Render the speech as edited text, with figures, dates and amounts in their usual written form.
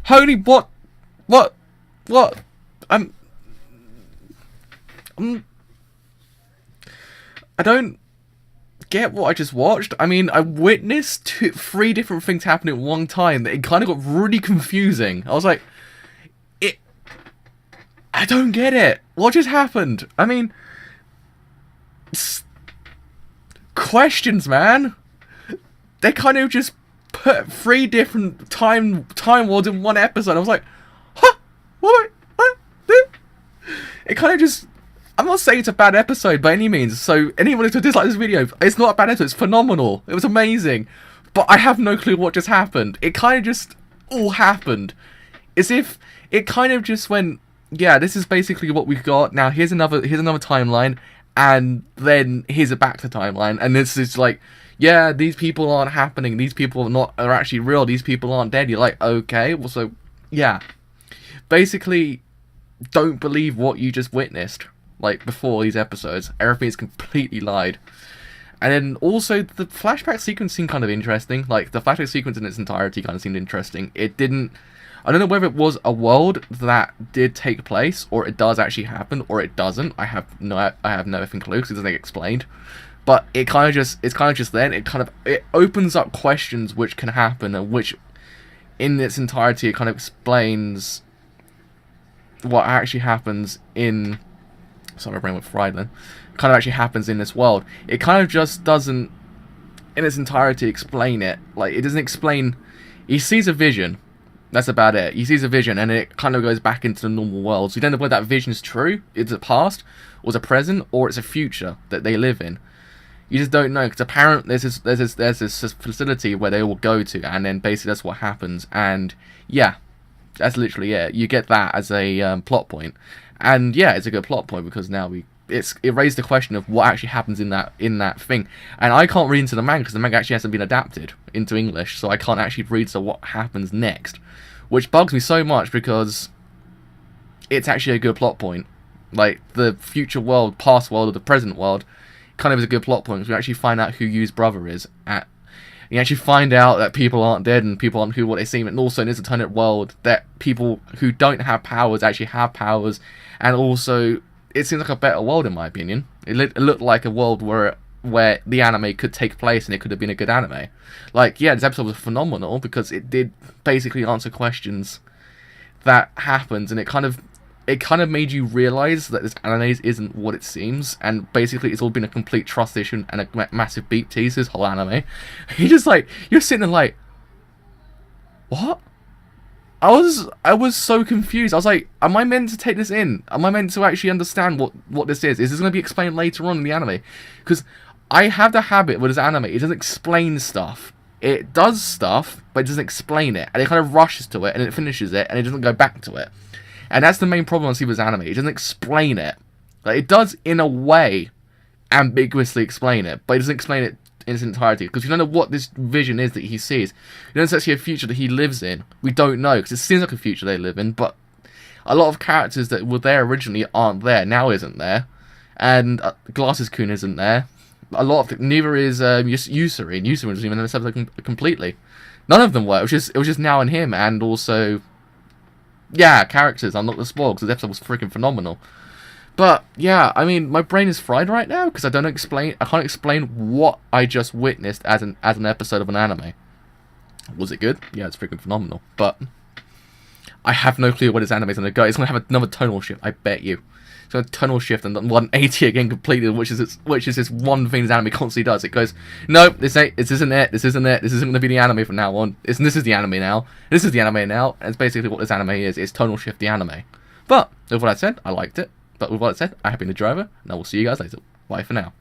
Holy what? I'm I don't get what I just watched. I mean, I witnessed three different things happen at one time. It kind of got really confusing. I was like, I don't get it. What just happened? I mean, questions, man. They kind of just put three different time worlds in one episode. I was like, huh? What? It kind of just... I'm not saying it's a bad episode by any means, so anyone who dislikes this video, it's not a bad episode, it's phenomenal. It was amazing. But I have no clue what just happened. It kind of just all happened. As if it kind of just went, yeah, this is basically what we've got. Now here's another timeline, and then here's a back to timeline, and this is like, yeah, these people aren't happening, these people are actually real, these people aren't dead. You're like, okay, well, so yeah. Basically, don't believe what you just witnessed. Like, before these episodes, everything is completely lied. And then also, the flashback sequence seemed kind of interesting. Like, the flashback sequence in its entirety kind of seemed interesting. It didn't... I don't know whether it was a world that did take place, or it does actually happen, or it doesn't. I have no effing clue, because it doesn't get explained. But it kind of just... It's kind of just then. It opens up questions which can happen, and which, in its entirety, it kind of explains what actually happens in... Sorry, my brain went fried then. Kind of actually happens in this world. It kind of just doesn't, in its entirety, explain it. Like, it doesn't explain... He sees a vision. That's about it. He sees a vision, and it kind of goes back into the normal world. So you don't know whether that vision is true, it's a past, or it's a present, or it's a future that they live in. You just don't know, because apparently there's this facility where they all go to, and then basically that's what happens. And yeah, that's literally it. You get that as a plot point. And yeah, it's a good plot point because now it raised the question of what actually happens in that thing. And I can't read into the manga because the manga actually hasn't been adapted into English, so I can't actually read to what happens next, which bugs me so much because it's actually a good plot point. Like, the future world, past world, or the present world kind of is a good plot point because we actually find out who Yu's brother is. You actually find out that people aren't dead and people aren't what they seem, and also in this alternate world that people who don't have powers actually have powers, and also it seems like a better world in my opinion. It looked like a world where the anime could take place and it could have been a good anime. Like, yeah, this episode was phenomenal because it did basically answer questions that happened, and it kind of made you realise that this anime isn't what it seems, and basically it's all been a complete trust issue and a massive beat tease, this whole anime. You're sitting there like, what? I was so confused. I was like, am I meant to take this in? Am I meant to actually understand what this is? Is this going to be explained later on in the anime? Because I have the habit with this anime, it doesn't explain stuff. It does stuff, but it doesn't explain it, and it kind of rushes to it, and it finishes it, and it doesn't go back to it. And that's the main problem I see with anime. It doesn't explain it. Like, it does, in a way, ambiguously explain it, but it doesn't explain it in its entirety. Because we don't know what this vision is that he sees. We don't know if it's actually a future that he lives in. We don't know, because it seems like a future they live in, but a lot of characters that were there originally aren't there, now isn't there. And Glasses-kun isn't there. Neither is Yusuri, and Yusuri wasn't even in this episode completely. None of them were. It was just Now and him, and also... yeah, characters. I'm not going to spoil because the episode was freaking phenomenal. But yeah, I mean, my brain is fried right now because I can't explain what I just witnessed as an episode of an anime. Was it good? Yeah, it's freaking phenomenal. But I have no clue where this anime is going to go. It's going to have another tonal shift, I bet you. It's going to tonal shift and 180 again completely, which is this one thing this anime constantly does. It goes, nope, this isn't it. This isn't going to be the anime from now on. This is the anime now. This is the anime now. And it's basically what this anime is. It's tonal shift the anime. But with what I said, I liked it. But with what I said, I have been the driver, and I will see you guys later. Bye for now.